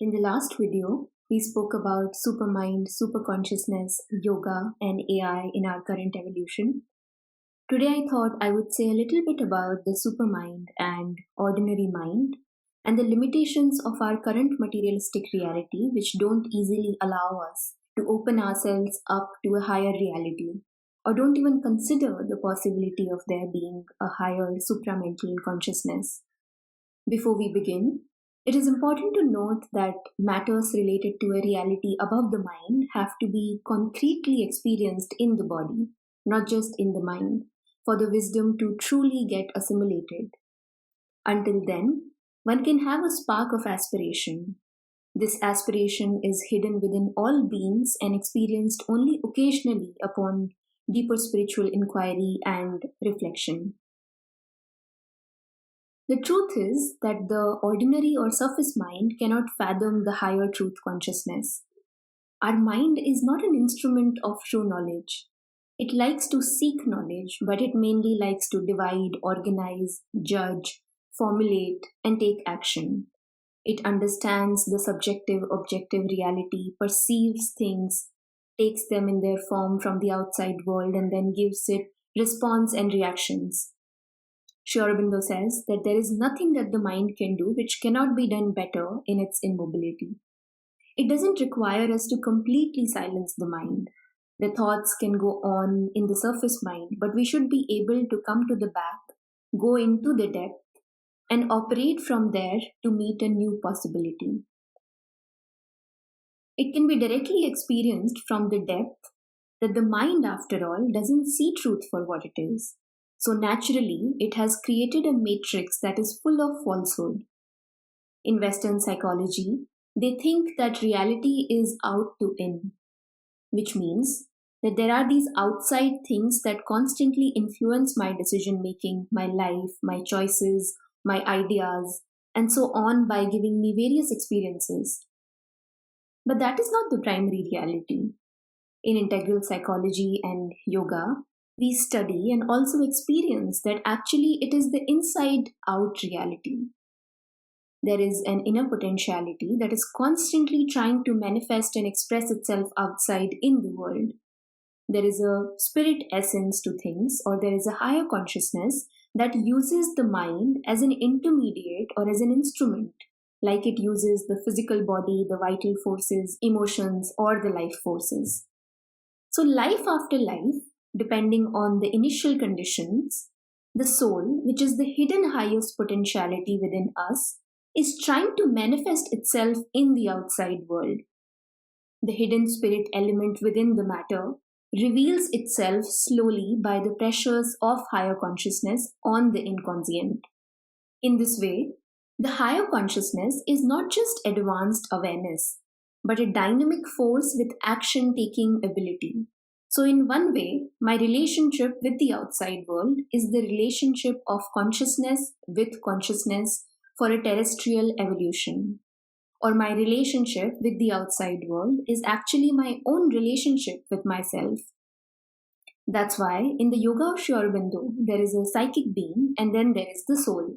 In the last video, we spoke about supermind, superconsciousness, yoga, and AI in our current evolution. Today, I thought I would say a little bit about the supermind and ordinary mind and the limitations of our current materialistic reality, which don't easily allow us to open ourselves up to a higher reality or don't even consider the possibility of there being a higher supramental consciousness. Before we begin, it is important to note that matters related to a reality above the mind have to be concretely experienced in the body, not just in the mind, for the wisdom to truly get assimilated. Until then, one can have a spark of aspiration. This aspiration is hidden within all beings and experienced only occasionally upon deeper spiritual inquiry and reflection. The truth is that the ordinary or surface mind cannot fathom the higher truth consciousness. Our mind is not an instrument of true knowledge. It likes to seek knowledge, but it mainly likes to divide, organize, judge, formulate, and take action. It understands the subjective, objective reality, perceives things, takes them in their form from the outside world, and then gives it response and reactions. Aurobindo says that there is nothing that the mind can do which cannot be done better in its immobility. It doesn't require us to completely silence the mind. The thoughts can go on in the surface mind, but we should be able to come to the back, go into the depth, and operate from there to meet a new possibility. It can be directly experienced from the depth that the mind, after all, doesn't see truth for what it is. So naturally, it has created a matrix that is full of falsehood. In Western psychology, they think that reality is out to in, which means that there are these outside things that constantly influence my decision making, my life, my choices, my ideas, and so on by giving me various experiences. But that is not the primary reality. In integral psychology and yoga, we study and also experience that actually it is the inside out reality. There is an inner potentiality that is constantly trying to manifest and express itself outside in the world. There is a spirit essence to things, or there is a higher consciousness that uses the mind as an intermediate or as an instrument, like it uses the physical body, the vital forces, emotions, or the life forces. So, life after life, depending on the initial conditions, the soul, which is the hidden highest potentiality within us, is trying to manifest itself in the outside world. The hidden spirit element within the matter reveals itself slowly by the pressures of higher consciousness on the inconscient. In this way, the higher consciousness is not just advanced awareness, but a dynamic force with action-taking ability. So in one way, my relationship with the outside world is the relationship of consciousness with consciousness for a terrestrial evolution. Or my relationship with the outside world is actually my own relationship with myself. That's why in the Yoga of Aurobindo, there is a psychic being and then there is the soul.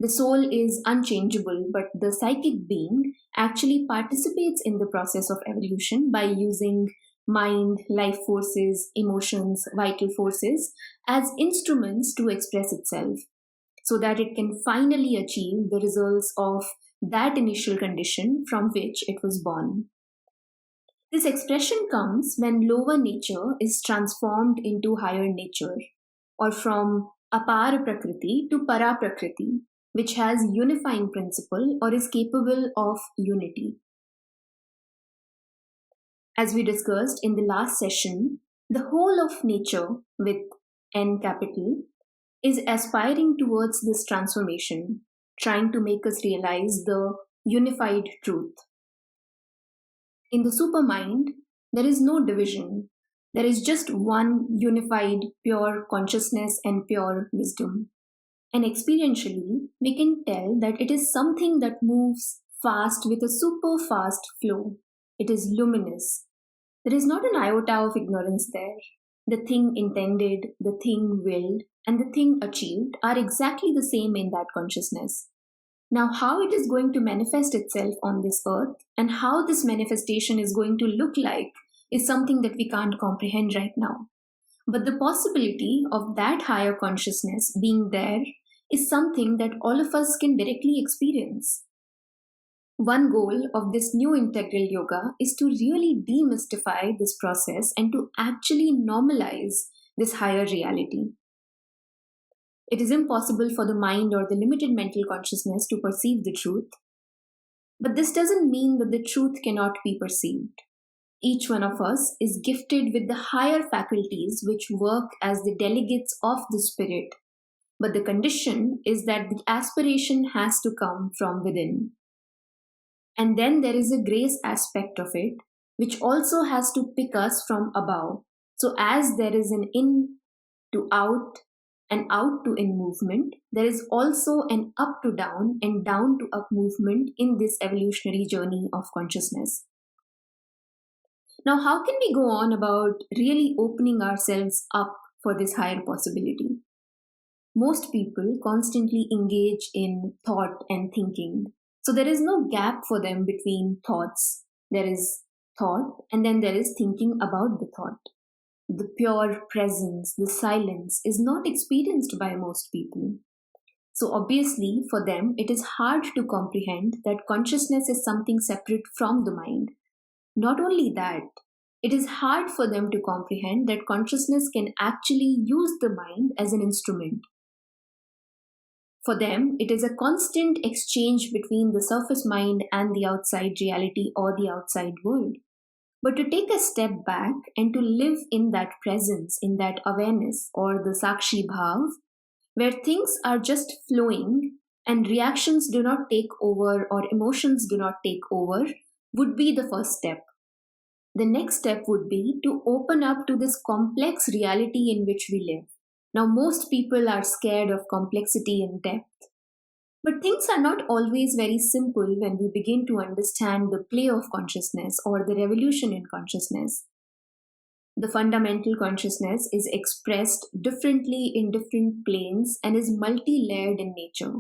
The soul is unchangeable, but the psychic being actually participates in the process of evolution by using mind, life forces, emotions, vital forces as instruments to express itself, so that it can finally achieve the results of that initial condition from which it was born. This expression comes when lower nature is transformed into higher nature, or from apara prakriti to para prakriti, which has unifying principle or is capable of unity. As we discussed in the last session, the whole of nature with N capital is aspiring towards this transformation, trying to make us realize the unified truth. In the supermind, there is no division. There is just one unified, pure consciousness and pure wisdom. And experientially, we can tell that it is something that moves fast with a super fast flow. It is luminous. There is not an iota of ignorance there. The thing intended, the thing willed, and the thing achieved are exactly the same in that consciousness. Now, how it is going to manifest itself on this earth and how this manifestation is going to look like is something that we can't comprehend right now. But the possibility of that higher consciousness being there is something that all of us can directly experience. One goal of this new integral yoga is to really demystify this process and to actually normalize this higher reality. It is impossible for the mind or the limited mental consciousness to perceive the truth. But this doesn't mean that the truth cannot be perceived. Each one of us is gifted with the higher faculties which work as the delegates of the spirit. But the condition is that the aspiration has to come from within. And then there is a grace aspect of it, which also has to pick us from above. So, as there is an in to out and out to in movement, there is also an up to down and down to up movement in this evolutionary journey of consciousness. Now, how can we go on about really opening ourselves up for this higher possibility? Most people constantly engage in thought and thinking. So there is no gap for them between thoughts. There is thought and then there is thinking about the thought. The pure presence, the silence is not experienced by most people. So obviously for them it is hard to comprehend that consciousness is something separate from the mind. Not only that, it is hard for them to comprehend that consciousness can actually use the mind as an instrument. For them, it is a constant exchange between the surface mind and the outside reality or the outside world. But to take a step back and to live in that presence, in that awareness or the Sakshi Bhav, where things are just flowing and reactions do not take over or emotions do not take over, would be the first step. The next step would be to open up to this complex reality in which we live. Now, most people are scared of complexity and depth. But things are not always very simple when we begin to understand the play of consciousness or the revolution in consciousness. The fundamental consciousness is expressed differently in different planes and is multi-layered in nature.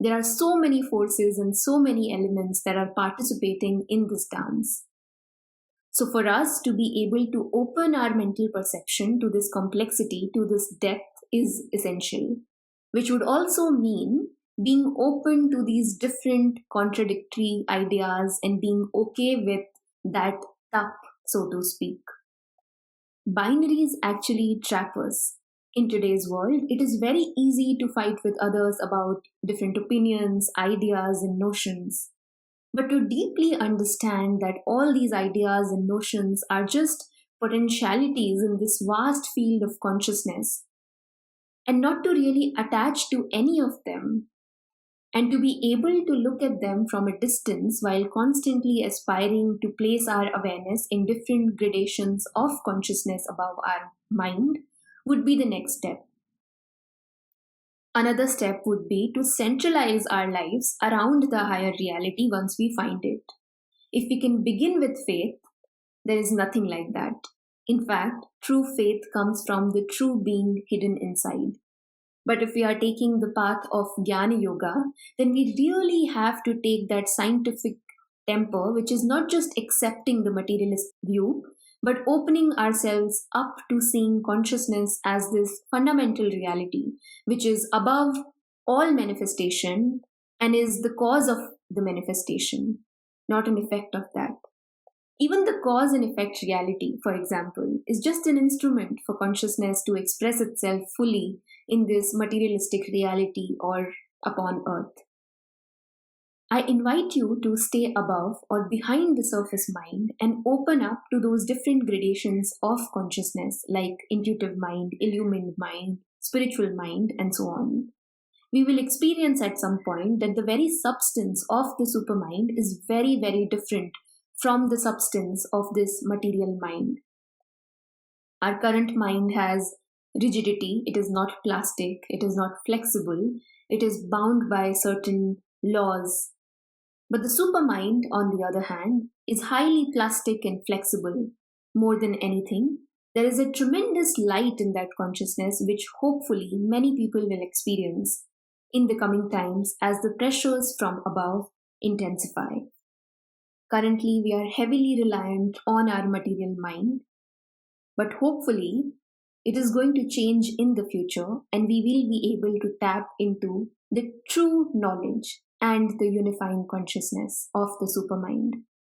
There are so many forces and so many elements that are participating in this dance. So for us to be able to open our mental perception to this complexity, to this depth is essential, which would also mean being open to these different contradictory ideas and being okay with that tap, so to speak. Binaries actually trap us. In today's world, it is very easy to fight with others about different opinions, ideas, and notions. But to deeply understand that all these ideas and notions are just potentialities in this vast field of consciousness, and not to really attach to any of them, and to be able to look at them from a distance while constantly aspiring to place our awareness in different gradations of consciousness above our mind, would be the next step. Another step would be to centralize our lives around the higher reality once we find it. If we can begin with faith, there is nothing like that. In fact, true faith comes from the true being hidden inside. But if we are taking the path of Jnana Yoga, then we really have to take that scientific temper, which is not just accepting the materialist view, but opening ourselves up to seeing consciousness as this fundamental reality, which is above all manifestation and is the cause of the manifestation, not an effect of that. Even the cause and effect reality, for example, is just an instrument for consciousness to express itself fully in this materialistic reality or upon earth. I invite you to stay above or behind the surface mind and open up to those different gradations of consciousness like intuitive mind, illumined mind, spiritual mind, and so on. We will experience at some point that the very substance of the supermind is very, very different from the substance of this material mind. Our current mind has rigidity, it is not plastic, it is not flexible, it is bound by certain laws. But the supermind, on the other hand, is highly plastic and flexible. More than anything, there is a tremendous light in that consciousness which hopefully many people will experience. in the coming times as the pressures from above intensify. Currently, we are heavily reliant on our material mind, but hopefully, it is going to change in the future and we will be able to tap into the true knowledge and the unifying consciousness of the supermind.